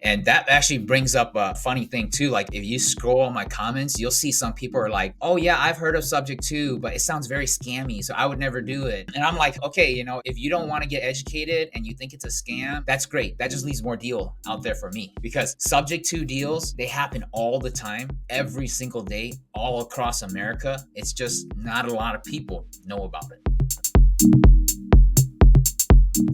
And that actually brings up a funny thing too. Like if you scroll on my comments, you'll see some people are like, oh yeah, I've heard of subject to, but it sounds very scammy, so I would never do it. And I'm like, okay, if you don't want to get educated and you think it's a scam, that's great. That just leaves more deal out there for me, because subject to deals, they happen all the time, every single day, all across America. It's just not a lot of people know about it.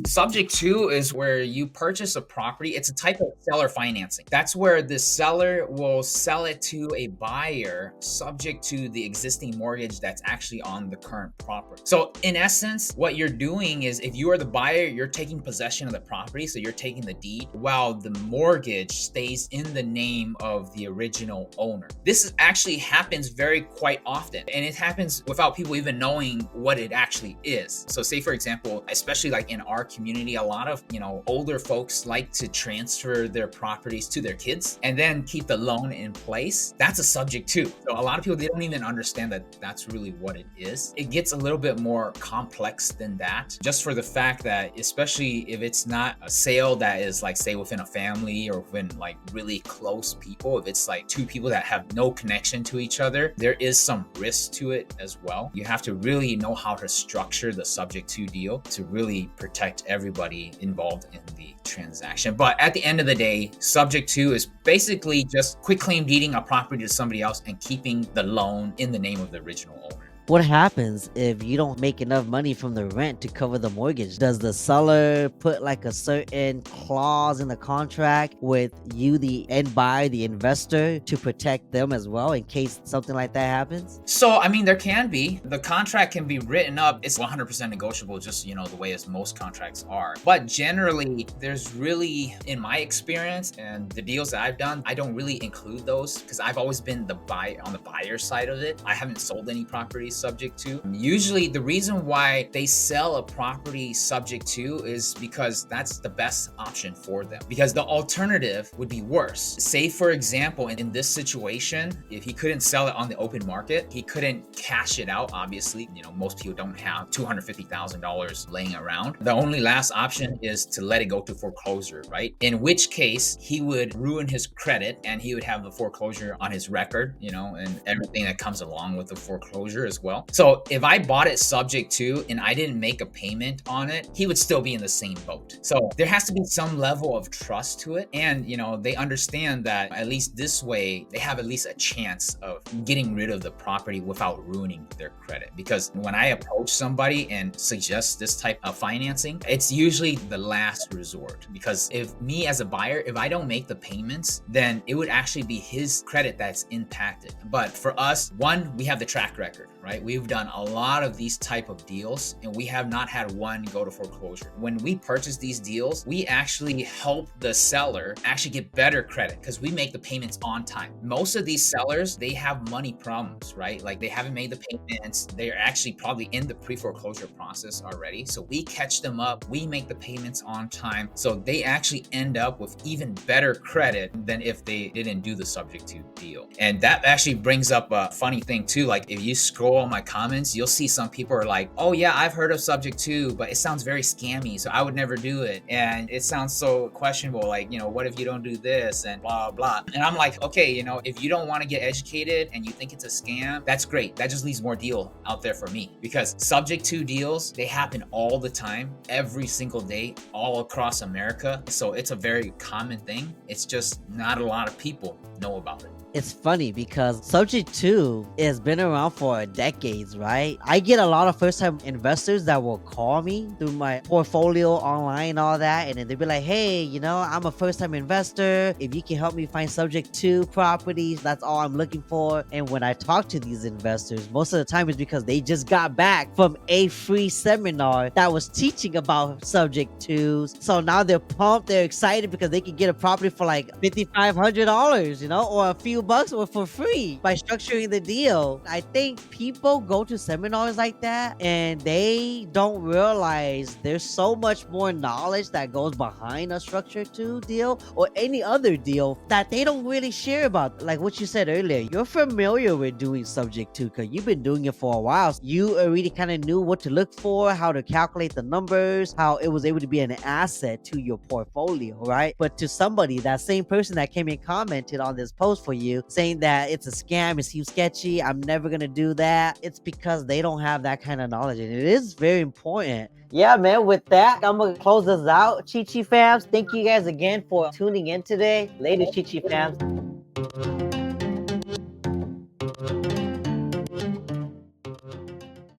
Subject to is where you purchase a property. It's a type of seller financing. That's where the seller will sell it to a buyer subject to the existing mortgage that's actually on the current property. So in essence, what you're doing is, if you are the buyer, you're taking possession of the property. So you're taking the deed while the mortgage stays in the name of the original owner. This actually happens quite often, and it happens without people even knowing what it actually is. So say for example, especially like in our community, a lot of older folks like to transfer their properties to their kids and then keep the loan in place. That's a subject to. So a lot of people, they don't even understand that that's really what it is. It gets a little bit more complex than that, just for the fact that, especially if it's not a sale that is like, say, within a family or within like really close people, if it's like two people that have no connection to each other, there is some risk to it as well. You have to really know how to structure the subject to deal to really protect everybody involved in the transaction. But at the end of the day, subject to is basically just quitclaim deeding a property to somebody else and keeping the loan in the name of the original owner. What happens if you don't make enough money from the rent to cover the mortgage? Does the seller put like a certain clause in the contract with you, the end buyer, the investor, to protect them as well in case something like that happens? So, I mean, there can be. The contract can be written up. It's 100% negotiable, just, the way as most contracts are. But generally, there's really, in my experience and the deals that I've done, I don't really include those because I've always been on the buyer side of it. I haven't sold any properties subject to. Usually the reason why they sell a property subject to is because that's the best option for them, because the alternative would be worse. Say for example, in this situation, if he couldn't sell it on the open market, he couldn't cash it out. Obviously, most people don't have $250,000 laying around. The only last option is to let it go to foreclosure, right? In which case he would ruin his credit and he would have the foreclosure on his record, and everything that comes along with the foreclosure as well. So if I bought it subject to and I didn't make a payment on it, he would still be in the same boat. So there has to be some level of trust to it. And, they understand that at least this way, they have at least a chance of getting rid of the property without ruining their credit. Because when I approach somebody and suggest this type of financing, it's usually the last resort. Because if me as a buyer, if I don't make the payments, then it would actually be his credit that's impacted. But for us, one, we have the track record, right? We've done a lot of these type of deals and we have not had one go to foreclosure. When we purchase these deals, we actually help the seller actually get better credit because we make the payments on time. Most of these sellers, they have money problems, right? Like they haven't made the payments. They're actually probably in the pre-foreclosure process already. So we catch them up, we make the payments on time. So they actually end up with even better credit than if they didn't do the subject to deal. And that actually brings up a funny thing too. Like if you scroll on my comments, you'll see some people are like, oh yeah, I've heard of subject to, but it sounds very scammy, so I would never do it. And it sounds so questionable, like, what if you don't do this and blah, blah. And I'm like, okay, if you don't want to get educated and you think it's a scam, that's great. That just leaves more deal out there for me, because subject to deals, they happen all the time, every single day, all across America. So it's a very common thing. It's just not a lot of people know about it. It's funny because subject to has been around for decades, right? I get a lot of first-time investors that will call me through my portfolio online and all that, and then they'll be like, hey, I'm a first-time investor. If you can help me find subject to properties, that's all I'm looking for. And when I talk to these investors, most of the time it's because they just got back from a free seminar that was teaching about subject to. So now they're pumped, they're excited because they can get a property for like $5,500, or a few $2 or for free by structuring the deal. I think people go to seminars like that and they don't realize there's so much more knowledge that goes behind a structure 2 deal or any other deal that they don't really share about. Like what you said earlier, you're familiar with doing subject to because you've been doing it for a while. You already kind of knew what to look for, how to calculate the numbers, how it was able to be an asset to your portfolio, right? But to somebody, that same person that came and commented on this post for you saying that it's a scam, it seems sketchy, I'm never gonna do that, it's because they don't have that kind of knowledge, and it is very important. Yeah, man, with that, I'm gonna close this out. Chi Chi fams, thank you guys again for tuning in today. Later, Chi Chi fams.